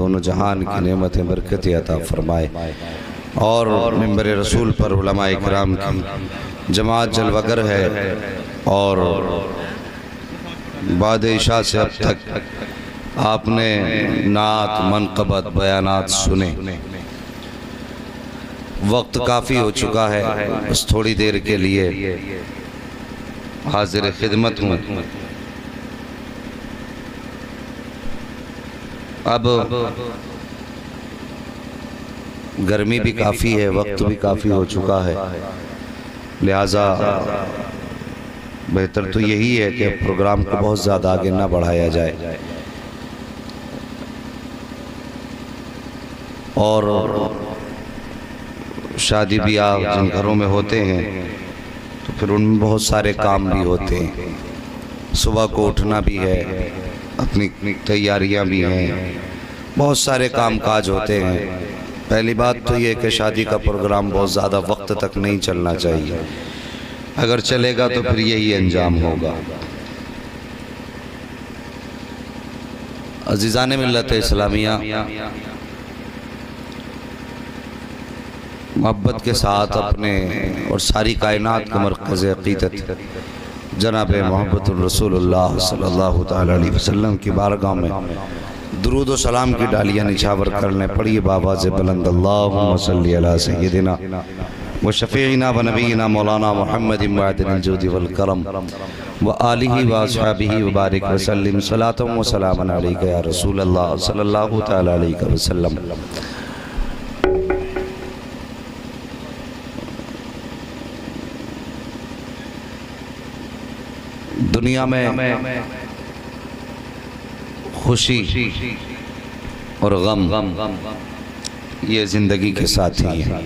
دونوں جہان کی نعمتیں برکتیں عطا فرمائے، اور منبر رسول پر علماء اکرام کی جماعت جلوگر ہے، اور بعد عشاء سے اب تک آپ نے نعت منقبت بیانات سنے۔ وقت کافی ہو چکا ہے، بس تھوڑی دیر کے لیے حاضر خدمت ہوں۔ اب گرمی بھی کافی ہے، وقت بھی کافی ہو چکا ہے، لہٰذا بہتر تو یہی ہے کہ پروگرام کو بہت زیادہ آگے نہ بڑھایا جائے، اور شادی بیاہ جن گھروں میں ہوتے ہیں تو پھر ان میں بہت سارے کام بھی ہوتے ہیں، صبح کو اٹھنا بھی ہے، اپنی تیاریاں بھی ہیں، بہت سارے کام کاج ہوتے ہیں۔ پہلی بات تو یہ کہ شادی کا پروگرام بہت زیادہ وقت تک نہیں چلنا چاہیے، اگر چلے گا تو پھر یہی انجام ہوگا۔ عزیزان ملت اسلامیہ، محبت کے ساتھ اپنے اور ساری کائنات کے مرکز عقیدت جناب محمد الرسول اللہ صلی اللہ تعالیٰ علیہ وسلم کی بارگاہ میں درود و سلام کی ڈالیاں نچھاور کرنے پڑی بآواز بلند اللہم صلی علی سیدنا و شفیعنا و نبینا مولانا محمد معدن الجود والکرم و آلہ و اصحابہ و بارک وسلم صلاة و سلام علیکہ یا رسول اللہ صلی اللہ تعالیٰ علیہ وسلم۔ دنیا میں خوشی اور غم یہ زندگی کے ساتھی ہیں۔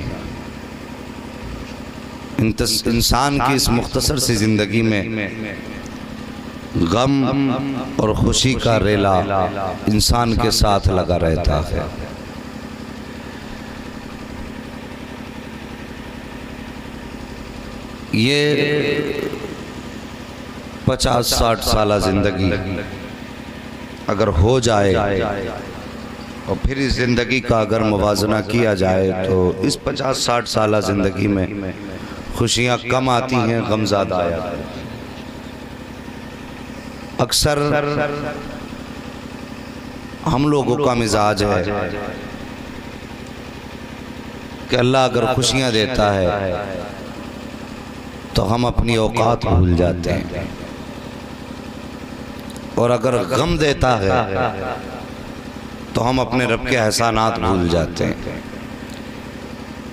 انسان کی اس مختصر سی زندگی میں غم اور خوشی کا ریلا انسان کے ساتھ لگا رہتا ہے۔ یہ 50-60 سالہ زندگی اگر ہو جائے اور پھر اس زندگی کا اگر موازنہ کیا جائے تو اس 50-60 سالہ زندگی میں خوشیاں کم آتی ہیں، غم زیادہ آیا ہے۔ اکثر ہم لوگوں کا مزاج ہے کہ اللہ اگر خوشیاں دیتا ہے تو ہم اپنی اوقات بھول جاتے ہیں، اور اگر غم دیتا ہے تو ہم اپنے رب کے احسانات بھول جاتے ہیں۔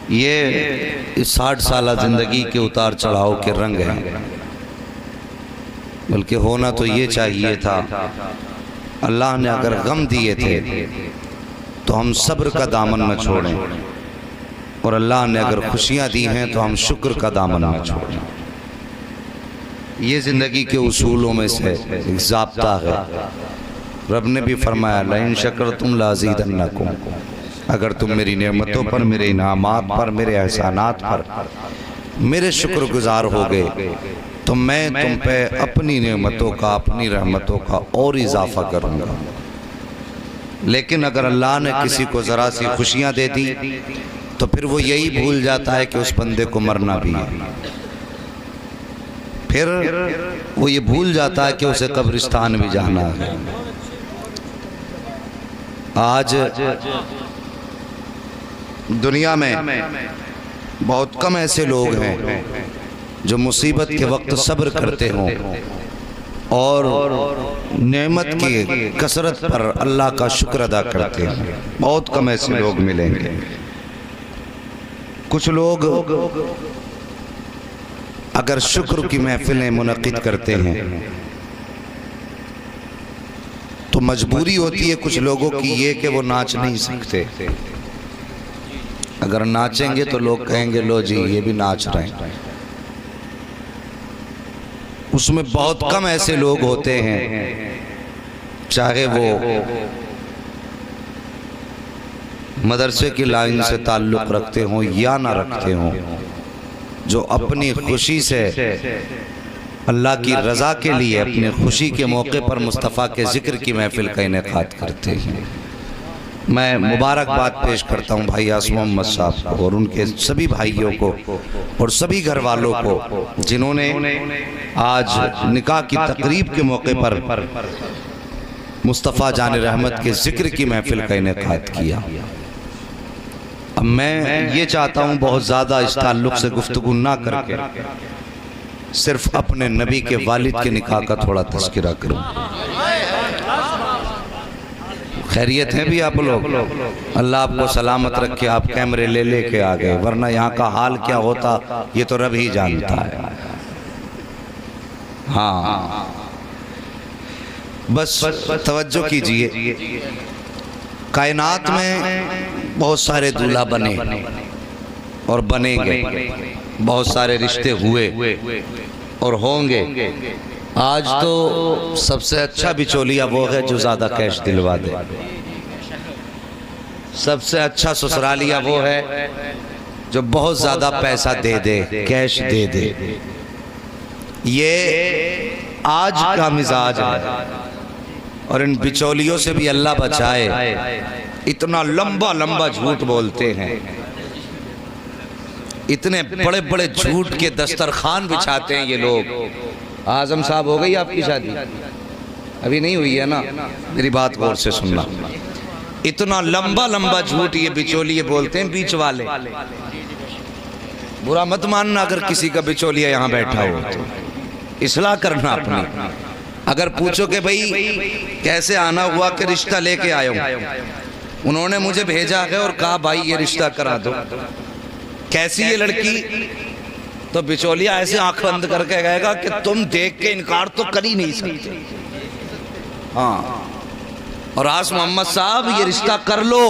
یہ اس 60 سالہ زندگی کے اتار چڑھاؤ کے رنگ ہیں، بلکہ ہونا تو یہ چاہیے تھا اللہ نے اگر غم دیے تھے تو ہم صبر کا دامن نہ چھوڑیں، اور اللہ نے اگر خوشیاں دی ہیں تو ہم شکر کا دامن نہ چھوڑیں۔ یہ زندگی کے اصولوں میں سے ایک ضابطہ ہے۔ رب نے بھی فرمایا لَإِن شَكَرْتُمْ لَأَزِيدَنَّكُمْ، اگر تم میری نعمتوں پر، میرے انعامات پر، میرے احسانات پر میرے شکر گزار ہو گئے تو میں تم پہ اپنی نعمتوں کا، اپنی رحمتوں کا اور اضافہ کروں گا۔ لیکن اگر اللہ نے کسی کو ذرا سی خوشیاں دے دی تو پھر وہ یہی بھول جاتا ہے کہ اس بندے کو مرنا بھی ہے، پھر وہ یہ بھول جاتا ہے کہ اسے قبرستان بھی جانا ہے۔ آج دنیا میں بہت کم ایسے لوگ ہیں جو مصیبت کے وقت صبر کرتے ہوں اور نعمت کی کثرت پر اللہ کا شکر ادا کرتے ہیں۔ بہت کم ایسے لوگ ملیں گے۔ کچھ لوگ اگر شکر کی محفلیں منعقد کرتے ہیں تو مجبوری ہوتی ہے کچھ لوگوں کی یہ کہ وہ ناچ نہیں سکتے۔ اگر ناچیں گے تو لوگ کہیں گے لو جی یہ بھی ناچ رہے ہیں۔ اس میں بہت کم ایسے لوگ ہوتے ہیں، چاہے وہ مدرسے کی لائن سے تعلق رکھتے ہوں یا نہ رکھتے ہوں، جو اپنی خوشی سے اللہ کی رضا کے لیے اپنے خوشی کے موقع پر مصطفیٰ کے ذکر کی محفل کا انعقاد کرتے ہیں۔ میں مبارکباد پیش کرتا ہوں بھائی عاصم محمد صاحب کو اور ان کے سبھی بھائیوں کو اور سبھی گھر والوں کو جنہوں نے آج نکاح کی تقریب کے موقع پر مصطفیٰ جان رحمت کے ذکر کی محفل کا انعقاد کیا۔ اب میں یہ چاہتا ہوں بہت زیادہ اس تعلق سے گفتگو نہ کر کے صرف اپنے نبی کے والد کے نکاح کا تھوڑا تذکرہ کروں۔ خیریت ہیں بھی آپ لوگ؟ اللہ آپ کو سلامت رکھے، آپ کیمرے لے کے آگئے، ورنہ یہاں کا حال کیا ہوتا یہ تو رب ہی جانتا ہے۔ ہاں بس توجہ کیجئے، کائنات میں بہت سارے دولہا بنے اور بنیں گے، بہت سارے رشتے ہوئے اور ہوں گے۔ آج تو سب سے اچھا بچولیا وہ ہے جو زیادہ کیش دلوا دے، سب سے اچھا سسرالیا وہ ہے جو بہت زیادہ پیسہ دے دے، کیش دے دے۔ یہ آج کا مزاج ہے، اور ان بچولیوں سے بھی اللہ بچائے، اتنا لمبا لمبا جھوٹ بولتے ہیں، اتنے بڑے بڑے جھوٹ کے دسترخوان بچھاتے ہیں یہ لوگ۔ اعظم صاحب ہو گئی آپ کی شادی؟ ابھی نہیں ہوئی ہے نا؟ میری بات غور سے سننا۔ اتنا لمبا لمبا جھوٹ یہ بچولیے بولتے ہیں، بیچ والے۔ برا مت ماننا اگر کسی کا بچولیا یہاں بیٹھا ہو تو اصلاح کرنا اپنی۔ اگر پوچھو کہ بھئی کیسے آنا ہوا کہ رشتہ لے کے آئے ہوں، انہوں نے مجھے بھیجا ہے اور کہا بھائی یہ رشتہ کرا دو، کیسی یہ لڑکی؟ تو بچولیا ایسے آنکھ بند کر کے کہے گا کہ تم دیکھ کے انکار تو کر ہی نہیں سکتے۔ ہاں، اور عاصم محمد صاحب یہ رشتہ کر لو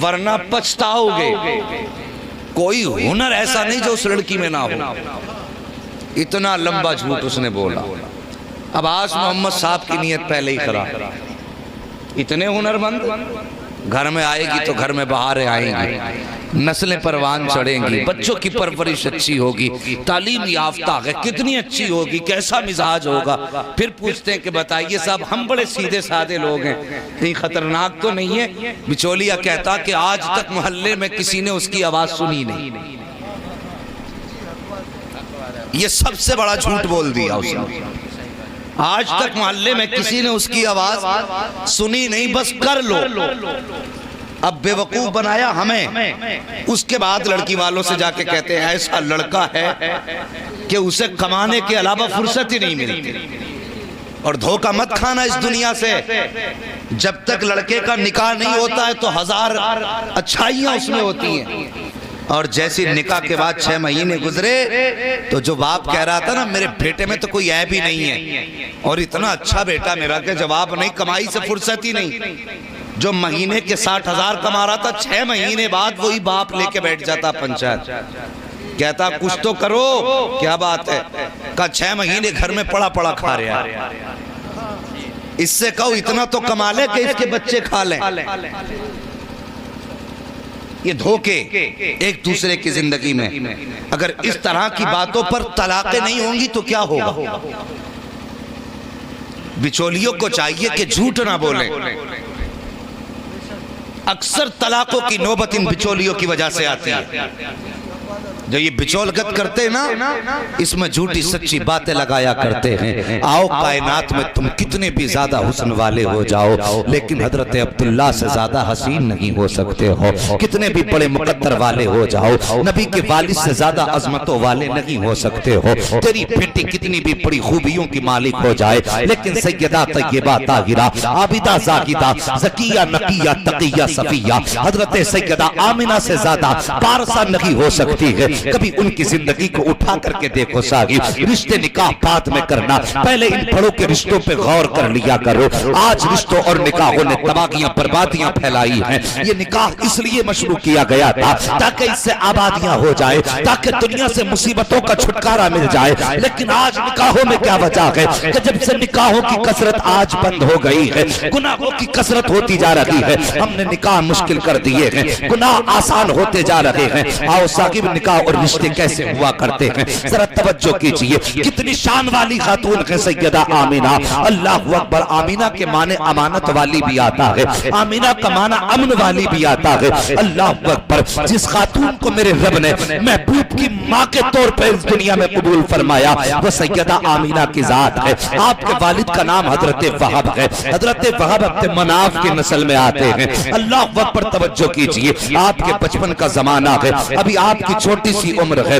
ورنہ پچھتاؤ گے۔ کوئی ہنر ایسا نہیں جو اس لڑکی میں نہ ہو۔ اتنا لمبا جھوٹ اس نے بولا۔ اب عاصم محمد صاحب کی نیت پہلے ہی خراب۔ اتنے ہنرمند، گھر میں آئے گی تو گھر میں بہاریں آئیں گی، نسلیں پروان چڑھیں گی، بچوں کی پرورش اچھی ہوگی، تعلیم یافتہ ہے، کتنی اچھی ہوگی، کیسا مزاج ہوگا۔ پھر پوچھتے ہیں کہ بتائیے صاحب ہم بڑے سیدھے سادے لوگ ہیں، کہیں خطرناک تو نہیں ہے؟ بچولیا کہتا کہ آج تک محلے میں کسی نے اس کی آواز سنی نہیں۔ یہ سب سے بڑا جھوٹ بول دیا اس نے۔ آج تک محلے میں کسی نے اس کی آواز سنی نہیں، بس کر لو۔ اب بے وقوف بنایا ہمیں، اس کے بعد لڑکی والوں سے جا کے کہتے ہیں ایسا لڑکا ہے کہ اسے کمانے کے علاوہ فرصت ہی نہیں ملتی۔ اور دھوکہ مت کھانا اس دنیا سے، جب تک لڑکے کا نکاح نہیں ہوتا ہے تو ہزار اچھائیاں اس میں ہوتی ہیں، اور جیسی نکاح کے بعد 6 مہینے گزرے تو جو باپ کہہ رہا تھا نا میرے بیٹے میں تو کوئی عیب ہی نہیں ہے، اور اتنا اچھا بیٹا میرا کہ جواب نہیں، کمائی سے فرصت ہی نہیں۔ جو مہینے کے 60,000 کما رہا تھا 6 مہینے بعد وہی باپ لے کے بیٹھ جاتا پنچایت، کہتا کچھ تو کرو، کیا بات ہے؟ کہا 6 مہینے گھر میں پڑا پڑا کھا رہا ہے، اس سے کہو اتنا تو کما لے کہ اس کے بچے کھا لیں۔ یہ دھوکے ایک دوسرے کی زندگی میں، اگر اس طرح کی باتوں پر طلاقیں نہیں ہوں گی تو کیا ہوگا؟ بچولیوں کو چاہیے کہ جھوٹ نہ بولیں۔ اکثر طلاقوں کی نوبت ان بچولیوں کی وجہ سے آتی ہے۔ جو یہ بچولگت کرتے نا، اس میں جھوٹی سچی باتیں لگایا کرتے ہیں۔ آؤ کائنات میں تم کتنے بھی زیادہ حسن والے ہو جاؤ لیکن حضرت عبداللہ سے زیادہ حسین نہیں ہو سکتے ہو، کتنے بھی بڑے مقدر والے ہو جاؤ نبی کے والد سے زیادہ عظمتوں والے نہیں ہو سکتے ہو، تیری بیٹی کتنی بھی بڑی خوبیوں کی مالک ہو جائے لیکن سیدہ طیبہ طاہرہ عابدہ زاہدہ زکیہ نقیہ تقیہ صفیہ حضرت سیدہ آمنہ سے زیادہ پارسا نہیں ہو سکتی ہے۔ کبھی ان کی زندگی کو اٹھا کر کے دیکھو صاحب، رشتے نکاح بعد میں کرنا، پہلے ان بڑوں کے رشتوں پہ غور کر لیا کرو۔ آج رشتوں اور نکاحوں نے تباہیاں بربادیاں پھیلائی ہیں۔ یہ نکاح اس لیے مشروع کیا گیا تھا تاکہ اس سے آبادیاں ہو جائے، تاکہ دنیا سے مصیبتوں کا چھٹکارا مل جائے، لیکن آج نکاحوں میں کیا وجہ ہے کہ جب سے نکاحوں کی کثرت آج بند ہو گئی ہے، گناہوں کی کثرت ہوتی جا رہی ہے، ہم نے نکاح مشکل کر دیے ہیں، گناہ آسان ہوتے جا رہے ہیں۔ آؤ ثاقب نکاح اور رشتے کیسے ہوا کرتے ہیں، ذرا توجہ کیجئے، کتنی شان والی خاتون ہے سیدہ آمینہ۔ اللہ اکبر۔ آمینہ کے معنی امانت والی بھی آتا ہے، آمینہ کا معنی امن والی بھی آتا ہے۔ اللہ اکبر۔ جس خاتون کو میرے رب نے محبوب کی ماں کے طور پر اس دنیا میں قبول فرمایا وہ سیدہ آمینہ کی ذات ہے۔ آپ کے والد کا نام حضرت وہب ہے، حضرت وہب اپنے مناف کی نسل میں آتے ہیں۔ اللہ اکبر۔ توجہ کیجئے، آپ کے بچپن کا زمانہ ہے، ابھی آپ کی چھوٹی سی عمر ہے،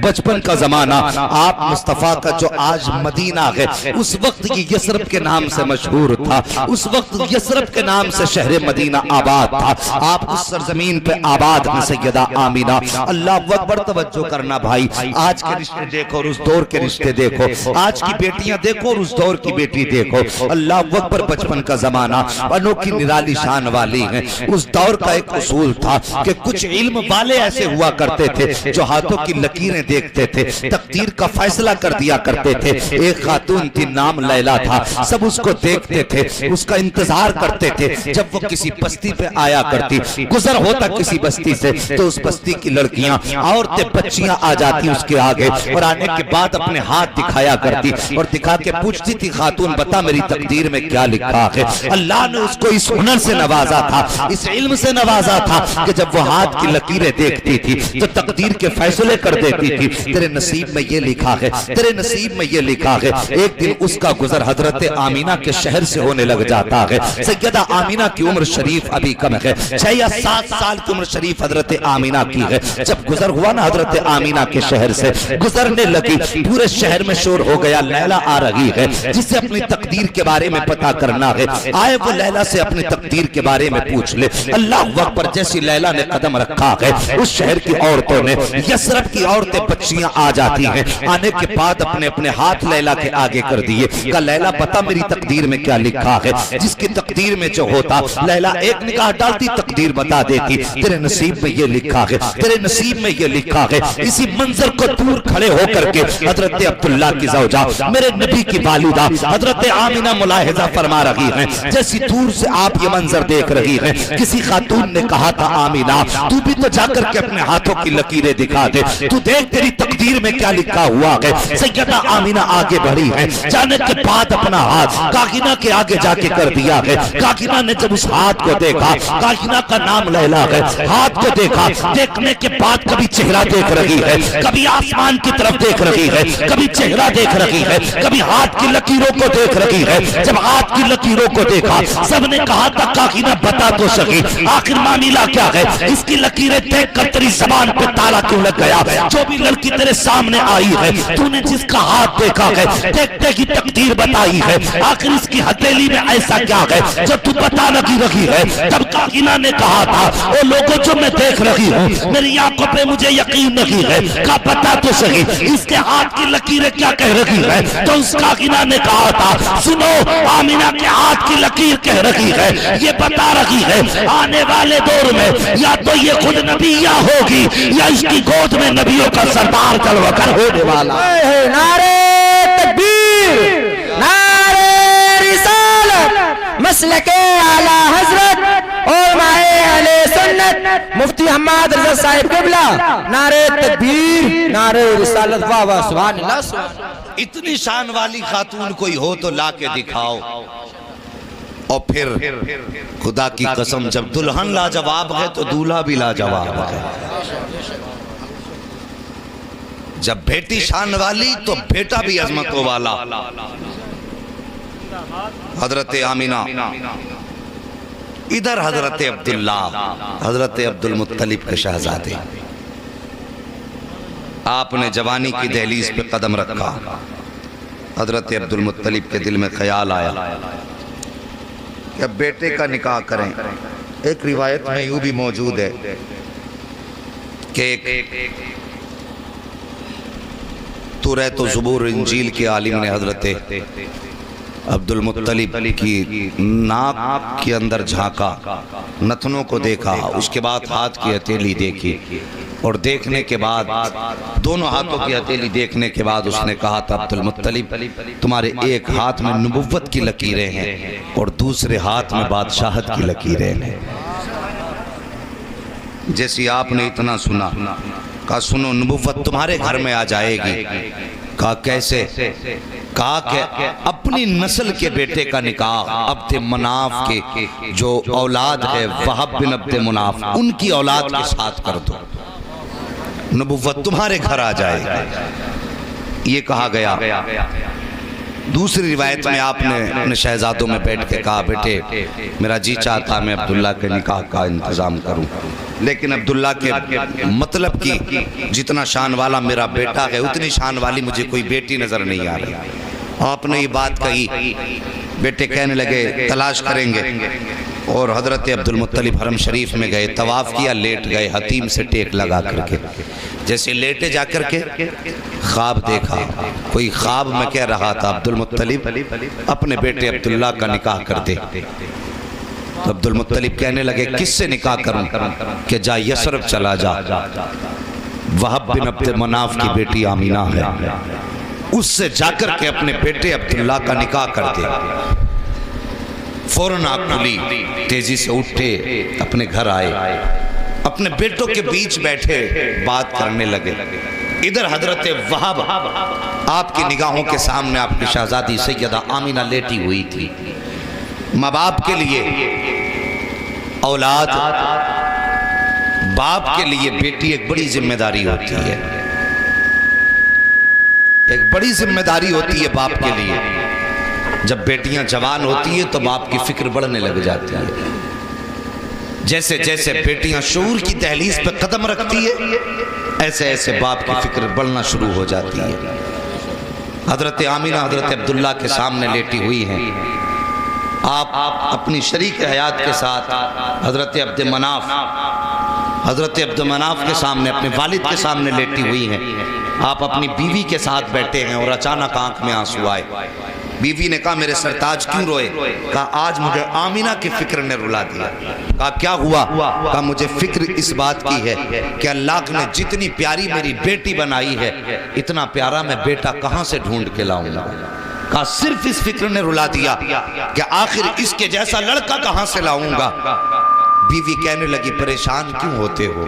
بچپن کا زمانہ۔ آپ مصطفیٰ کا جو آج مدینہ ہے اس وقت یہ یثرب کے نام سے مشہور تھا، اس وقت یثرب کے نام سے شہر مدینہ آباد تھا۔ آپ اس سرزمین پہ آباد ہیں سیدہ آمینہ۔ اللہ اکبر۔ توجہ کرنا بھائی، آج کے رشتے دیکھو اور اس دور کے رشتے دیکھو، آج کی بیٹیاں دیکھو اور اس دور کی بیٹی دیکھو۔ اللہ اکبر۔ بچپن کا زمانہ انوکھی نرالی شان والی ہیں۔ اس دور کا ایک اصول تھا کہ کچھ علم والے ایسے ہوا کرتے تھے جو ہاتھوں کی لکیریں دیکھتے تھے، تقدیر کا فیصلہ کر دیا کرتے تھے۔ ایک خاتون تھی، نام لیلا تھا، سب اس کو دیکھتے تھے، اس کا انتظار کرتے تھے جب وہ کسی بستی پہ آیا کرتی، گزر ہوتا کسی بستی سے تو اس بستی کی لڑکیاں، عورتیں، بچیاں آ جاتی اس کے آگے اور آنے کے بعد اپنے ہاتھ دکھایا کرتی اور دکھا کے پوچھتی تھی خاتون بتا میری تقدیر میں کیا لکھا ہے۔ اللہ نے اس کو اس ہنر سے نوازا تھا، اس علم سے نوازا تھا کہ جب وہ ہاتھ کی لکیریں دیکھتی تھی تو تقدیر کے فیصلے کر دیتی تھی۔ تیرے نصیب میں یہ لکھا ہے، تیرے نصیب میں یہ لکھا ہے۔ ایک دن اس کا گزر حضرت آمینہ کے شہر سے ہونے لگ جاتا ہے۔ سیدہ آمینہ کی عمر شریف ابھی کم ہے، 6 یا 7 سال کی عمر شریف حضرت آمینہ کی ہے۔ جب گزر ہوا نا حضرت آمینہ کے شہر سے، گزرنے لگی، پورے شہر میں شور ہو گیا لیلا آ رہی ہے، جسے اپنی تقدیر کے بارے میں پتا کرنا ہے، آئے وہ لیلا سے اپنی تقدیر کے بارے میں پوچھ لے۔ اللہ اکبر۔ جیسی لیلا نے قدم رکھا ہے اس شہر کی عورتوں نے، یثرب کی عورتیں، بچیاں آ جاتی ہیں، آنے کے بعد اپنے اپنے ہاتھ لیلا کے آگے کر دیے، کہا لیلا بتا میری تقدیر میں کیا لکھا ہے۔ جس کی تقدیر میں جو ہوتا لیلا ایک نگاہ ڈالتی تقدیر بتا دیتی، تیرے نصیب میں یہ لکھا ہے، تیرے نصیب میں یہ لکھا ہے۔ اسی منظر کو دور کھڑے ہو کر کے حضرت عبداللہ کی زوجہ میرے نبی کی والدہ حضرت آمینہ ملاحظہ فرما رہی ہیں، جیسی دور سے آپ یہ منظر دیکھ رہی ہیں، کسی خاتون نے کہا تھا آمینہ تو بھی تو جا کر کے اپنے ہاتھوں کی لکیریں دکھا دے، تو دیکھ تیری تقدیر میں کیا لکھا ہوا ہے۔ سیدہ آمینہ آگے بڑھی ہے، جانے کے بعد اپنا ہاتھ کاغینہ کے آگے جا کے کر دیا ہے۔ کاغینہ نے جب اس ہاتھ کو دیکھا، کاغینہ کا نام لیلا ہے، ہاتھ کو دیکھا، دیکھنے کے بعد کبھی چہرہ دیکھ رہی ہے، کبھی آسمان کی طرف دیکھ رہی ہے، کبھی چہرہ دیکھ رہی ہے، کبھی ہاتھ کی لکیروں کو دیکھ رہی ہے۔ جب ہاتھ کی لکیروں کو دیکھا سب نے کہا تھا کاغینہ بتا تو سکی آخر معاملہ کیا ہے، اس کی لکیریں دیکھ کر تیری زبان پہ تالا کیوں لگ گیا؟ جو بھی لڑکی تیرے سامنے آئی ہے تو نے جس کا ہاتھ دیکھا ہے، دیکھتے ہی تقدیر بتائی ہے، آخر اس کی ہتھیلی میں ایسا کیا ہے جو تو بتا لگی رہی ہے؟ تب کاغینہ نے کہا تھا او لوگوں جو میں دیکھ رہی ہوں میری آنکھوں پہ مجھے یقین نہیں ہے، کہا بتا تو سکی اس کے ہاتھ کی لکیریں کیا کہہ رہی ہے؟ تو اس کاغینہ نے کہا تھا سنو آمینہ کے ہاتھ کی لکیر کہہ رہی ہے، یہ بتا رہی ہے آنے والے دور میں یا تو یہ خود نبیہ ہوگی یا اس کی گود میں نبیوں کا سردار جلوہ گر ہونے والا۔ نعرہ تکبیر، نعرہ رسالت، مسلک اعلی حضرت علماء اہل سنت مفتی حماد رضا صاحب قبلہ، نعرہ تکبیر، نعرہ رسالت، واہ واہ سبحان اللہ سبحان اللہ۔ اتنی شان والی خاتون کوئی ہو تو لا کے دکھاؤ۔ اور پھر خدا کی قسم جب دلہن لاجواب ہے تو دولہا بھی لاجواب ہے، جب بیٹی شان والی تو بیٹا بھی عظمتوں والا۔ حضرت آمینہ، ادھر حضرت عبداللہ، حضرت عبدالمطلب کے شہزادے، آپ نے جوانی کی دہلیز پہ قدم رکھا، حضرت عبدالمطلب کے دل میں خیال آیا کہ اب بیٹے کا نکاح کریں۔ ایک روایت میں یوں بھی موجود ہے کہ ایک توریت و زبور انجیل کے عالم نے حضرت عبدالمطلب کی ناک کے اندر جھانکا، نتنوں کو دیکھا، اس کے بعد ہاتھ کی ہتھیلی دیکھی، اور دیکھنے کے بعد دونوں ہاتھوں کی ہتھیلی دیکھنے کے بعد اس نے کہا تھا عبدالمطلب تمہارے ایک ہاتھ میں نبوت کی لکیریں ہیں اور دوسرے ہاتھ میں بادشاہت کی لکیریں ہیں۔ جیسی آپ نے اتنا سنا کہا سنو نبوت تمہارے گھر میں آ جائے گی. کہا کیسے؟ کہا کہ اپنی نسل کے بیٹے کا نکاح عبد مناف کے جو اولاد ہے وہب بن عبد مناف ان کی اولاد کے ساتھ کر دو، نبوت تمہارے گھر آ جائے گی. یہ کہا گیا. دوسری روایت میں آپ نے اپنے شہزادوں میں بیٹھ کے کہا بیٹے میرا جی چاہتا میں عبداللہ کے نکاح کا انتظام کروں، لیکن عبداللہ کے مطلب کی جتنا شان والا میرا بیٹا ہے اتنی شان والی مجھے کوئی بیٹی نظر نہیں آ رہی. آپ نے یہ بات کہی، بیٹے کہنے لگے تلاش کریں گے. اور حضرت عبد المطلب حرم شریف میں گئے، طواف کیا، لیٹ گئے حتیم سے ٹیک لگا کر کے. جیسے لیٹے جا کر کے خواب دیکھا، کوئی خواب میں کہہ رہا تھا عبد المطلب اپنے بیٹے عبداللہ کا نکاح کر دے. تو عبد المطلب کہنے لگے کس سے نکاح کروں؟ کہ جا یثرب چلا جا، وہب بن عبد مناف کی بیٹی آمینہ ہے، اس سے جا کر کے اپنے بیٹے عبداللہ کا نکاح کر دے. فوراً آنکھ کھلی، تیزی سے اٹھے، اپنے گھر آئے، اپنے بیٹوں کے بیچ بیٹھے بات کرنے لگے. ادھر حضرت وہب آپ کی نگاہوں کے سامنے آپ کی شہزادی سیدہ آمینہ لیٹی ہوئی تھی. ماں باپ کے لیے اولاد، باپ کے لیے بیٹی ایک بڑی ذمہ داری ہوتی ہے، ایک بڑی ذمہ داری ہوتی ہے باپ کے لیے. جب بیٹیاں جوان ہوتی ہیں تو باپ کی فکر بڑھنے لگ جاتی ہے. جیسے جیسے بیٹیاں شعور کی دہلیز پہ قدم رکھتی ہے ایسے ایسے باپ کی فکر بڑھنا شروع ہو جاتی ہے. حضرت آمینہ حضرت عبداللہ کے سامنے لیٹی ہوئی ہیں. آپ اپنی شریک حیات کے ساتھ حضرت عبد مناف کے سامنے اپنے والد کے سامنے لیٹی ہوئی ہیں. آپ اپنی بیوی کے ساتھ بیٹھے ہیں اور اچانک آنکھ میں آنسو آئے. بیوی نے کہا میرے سرتاج کیوں روئے؟ کہا آج مجھے آمینہ کی فکر نے رلا دیا. کہا کیا ہوا؟ کہا مجھے فکر اس بات کی ہے کہ اللہ نے جتنی پیاری میری بیٹی بنائی ہے اتنا پیارا میں بیٹا کہاں سے ڈھونڈ کے لاؤں گا. کہا صرف اس فکر نے رلا دیا کہ آخر اس کے جیسا لڑکا کہاں سے لاؤں گا. بیوی کہنے لگی پریشان کیوں ہوتے ہو،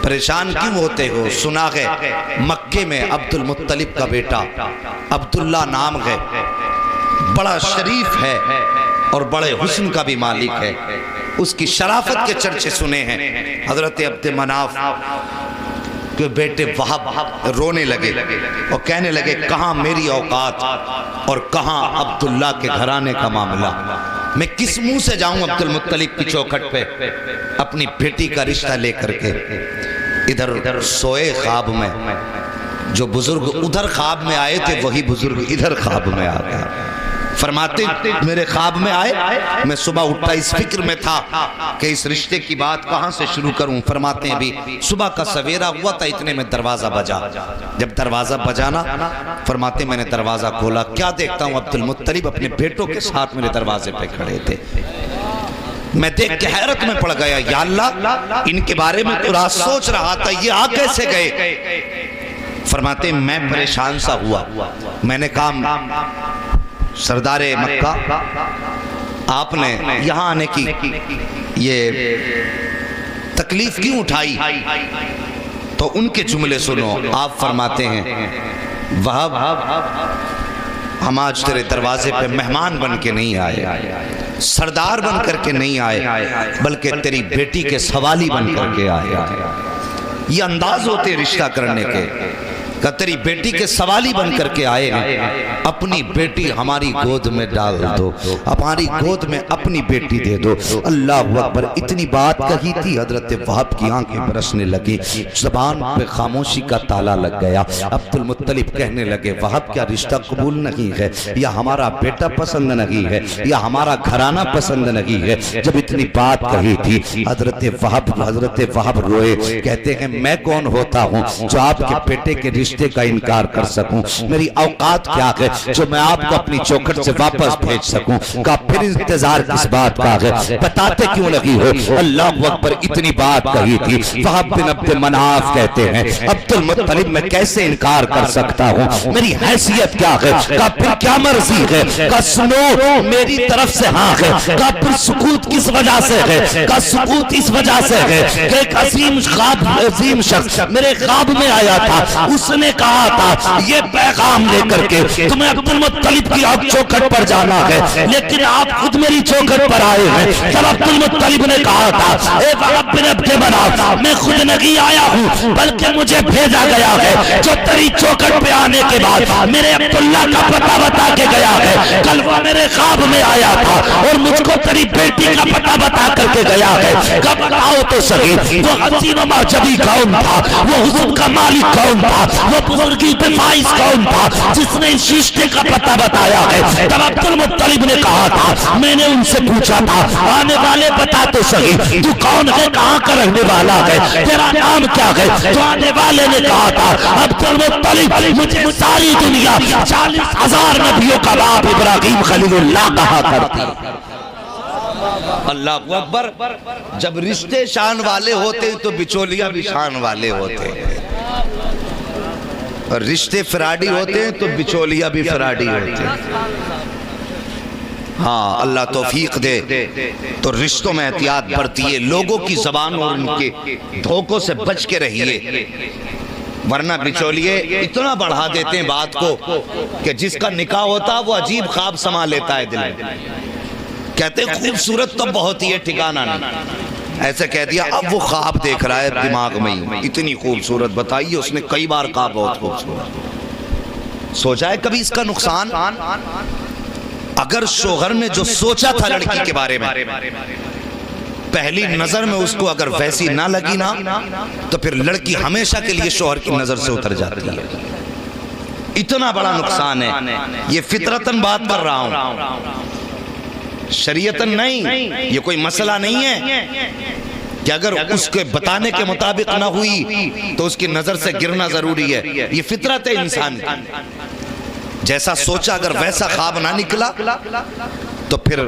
پریشان کیوں ہوتے ہو؟ سنا ہے مکے میں عبد المطلب کا بیٹا عبداللہ نام ہے، بڑا شریف ہے اور بڑے حسن کا بھی مالک ہے. اس کی شرافت کے چرچے سنے ہیں. حضرت عبد مناف کے بیٹے وہب رونے لگے اور کہنے لگے کہاں میری اوقات اور کہاں عبداللہ کے گھرانے کا معاملہ. میں کس منہ سے جاؤں عبد المطلب کی چوکھٹ پہ اپنی بیٹی کا رشتہ لے کر کے. ادھر سوئے خواب میں، جو بزرگ ادھر خواب میں آئے تھے وہی بزرگ ادھر خواب میں آ گئے. فرماتے میرے خواب میں آئے، میں صبح اٹھا اس فکر میں تھا کہ اس رشتے کی بات کہاں سے شروع کروں. فرماتے ہیں ابھی صبح کا سویرا ہوا تھا، اتنے میں دروازہ بجا. جب دروازہ بجانا فرماتے میں نے دروازہ کھولا، کیا دیکھتا ہوں عبد المطلب اپنے بیٹوں کے ساتھ میرے دروازے پہ کھڑے تھے. میں دیکھ کے حیرت میں پڑ گیا، یا اللہ ان کے بارے میں تو رات سوچ رہا تھا، یہ آ کیسے گئے؟ فرماتے میں پریشان سا ہوا. میں نے کہا سردار مکہ آپ نے یہاں آنے کی یہ تکلیف کیوں اٹھائی؟ تو ان کے جملے سنو. آپ فرماتے ہیں وہب ہم آج تیرے دروازے پہ مہمان بن کے نہیں آئے، سردار بن کر کے نہیں آئے، بلکہ تیری بیٹی کے سوالی بن کر کے آئے. یہ انداز ہوتے رشتہ کرنے کے کہ تیری بیٹی کے سوالی بن کر کے آئے ہیں. اپنی بیٹی ہماری گود میں ڈال دو، ہماری گود میں اپنی بیٹی دے دو. اللہ اکبر. اتنی بات کہی تھی حضرت وہب کی آنکھیں برسنے لگی، زبان پہ خاموشی کا تالا لگ گیا. عبد المطلب کہنے لگے وہب کیا رشتہ قبول نہیں ہے، یا ہمارا بیٹا پسند نہیں ہے، یا ہمارا گھرانہ پسند نہیں ہے؟ جب اتنی بات کہی تھی حضرت وہب روئے. کہتے ہیں میں کون ہوتا ہوں جو آپ کے بیٹے کے رشتے کا انکار کر سکوں؟ میری اوقات کیا ہے جو میں آپ کو اپنی چوکھٹ سے واپس بھیج سکوں. کہا پھر انتظار کس بات کا ہے, بتاتے کیوں لگی ہو؟ اللہ اکبر, اتنی بات کہی تھی. وہب بن عبد مناف کہتے ہیں عبد المطلب میں کیسے انکار کر سکتا ہوں, میری حیثیت کیا ہے؟ کہا پھر کیا مرضی ہے؟ کہا سنو میری طرف سے ہاں ہے. کہا پھر سکوت کس وجہ سے ہے؟ کہا سکوت اس وجہ سے ہے کہ ایک عظیم شخص میرے خواب میں آیا تھا, اس نے کہا تھا یہ پیغام لے کر کے تمہیں عبد المطلب کی چوکھٹ پر جانا ہے, لیکن آپ خود میری چوکھٹ پر آئے ہیں. تب عبد المطلب نے کہا تھا اے وہب بن عبد مناف, میں خود نہیں آیا ہوں بلکہ مجھے بھیجا گیا ہے, جو تیری چوکھٹ پہ آنے کے بعد میرے عبداللہ کا پتہ بتا کے گیا ہے. کل وہ میرے خواب میں آیا تھا اور مجھ کو تیری بیٹی کا پتہ بتا کر کے گیا ہے. کب بتاؤ تو صحیح وہ حسین و معجبی کون تھا, وہ حسن کا مالک کون تھا, وہ بزرگی پہ فائز کون تھا جس نے اس رشتے کا پتہ بتایا ہے؟ تب عبد المطلب نے کہا تھا میں نے ان سے پوچھا تھا آنے والے بتا تو صحیح تو کون ہے, کہاں کا رہنے والا ہے, تیرا نام کیا ہے؟ تو آنے والے نے کہا تھا عبد المطلب مجھے ساری دنیا 40,000 نبیوں کا باپ ابراہیم خلیل اللہ کہا کرتی. اللہ اکبر. جب رشتے شان والے ہوتے تو بچولیاں بھی شان والے ہوتے ہیں, اور رشتے فراڈی ہوتے ہیں تو بچولیاں بھی فراڈی ہوتے ہیں. ہاں اللہ توفیق دے تو رشتوں میں احتیاط برتیے, لوگوں کی زبان اور ان کے دھوکوں سے بچ کے رہیے, ورنہ بچولیے اتنا بڑھا دیتے ہیں بات کو کہ جس کا نکاح ہوتا وہ عجیب خواب سما لیتا ہے دل میں. کہتے ہیں خوبصورت تو بہت ہی ہے, ٹھکانہ نہیں. ایسے کہہ دیا اب وہ خواب دیکھ رہا ہے دماغ میں ہی, اتنی خوبصورت بتائیے اس نے کئی بار کہا بہت خوبصورت. سوچا ہے کبھی اس کا نقصان؟ اگر شوہر نے جو سوچا تھا لڑکی کے بارے میں پہلی نظر میں اس کو اگر ویسی نہ لگی نا, تو پھر لڑکی ہمیشہ کے لیے شوہر کی نظر سے اتر جاتی ہے. اتنا بڑا نقصان ہے. یہ فطرتاً بات کر رہا ہوں, شریعتاً نہیں. یہ کوئی مسئلہ نہیں ہے کہ اگر اس کے بتانے کے مطابق نہ ہوئی تو اس کی نظر سے گرنا ضروری ہے. یہ فطرت ہے انسان کی, جیسا سوچا اگر ویسا خواب نہ نکلا تو پھر